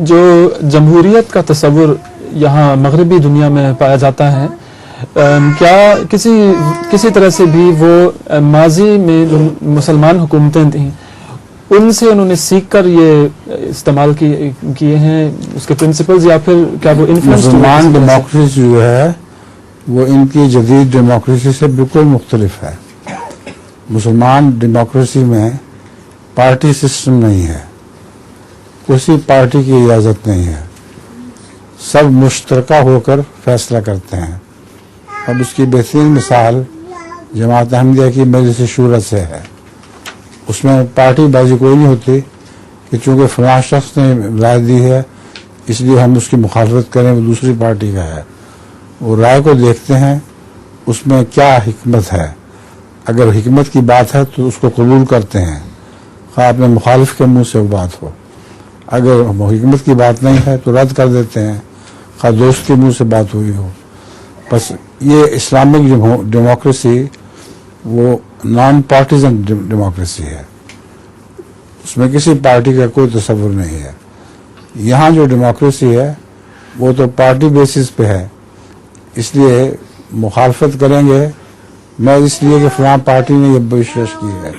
جو جمہوریت کا تصور یہاں مغربی دنیا میں پایا جاتا ہے، کیا کسی طرح سے بھی وہ ماضی میں جو مسلمان حکومتیں تھیں ان سے انہوں نے سیکھ کر یہ استعمال کیے ہیں اس کے پرنسپلز، یا پھر کیا وہ انفلوئنس؟ مسلمان ڈیموکریسی جو ہے وہ ان کی جدید ڈیموکریسی سے بالکل مختلف ہے. مسلمان ڈیموکریسی میں پارٹی سسٹم نہیں ہے، کسی پارٹی کی اجازت نہیں ہے، سب مشترکہ ہو کر فیصلہ کرتے ہیں. اب اس کی بہترین مثال جماعت احمدیہ کی مجلس شورا سے ہے. اس میں پارٹی بازی کوئی نہیں ہوتی کہ چونکہ فلاں شخص نے رائے دی ہے اس لیے ہم اس کی مخالفت کریں، وہ دوسری پارٹی کا ہے. وہ رائے کو دیکھتے ہیں اس میں کیا حکمت ہے، اگر حکمت کی بات ہے تو اس کو قبول کرتے ہیں، خواہ اپنے مخالف کے منہ سے وہ بات ہو. اگر حکمت کی بات نہیں ہے تو رد کر دیتے ہیں، خواہ دوست کے منہ سے بات ہوئی ہو. بس یہ اسلامک ڈیموکریسی وہ نان پارٹیزن ڈیموکریسی ہے، اس میں کسی پارٹی کا کوئی تصور نہیں ہے. یہاں جو ڈیموکریسی ہے وہ تو پارٹی بیسس پہ ہے، اس لیے مخالفت کریں گے میں اس لیے کہ فلاں پارٹی نے یہ پیشکش کی ہے،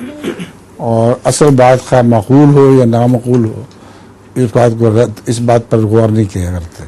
اور اصل بات خواہ معقول ہو یا نامعقول ہو اس بات پر غور نہیں کیا کرتے.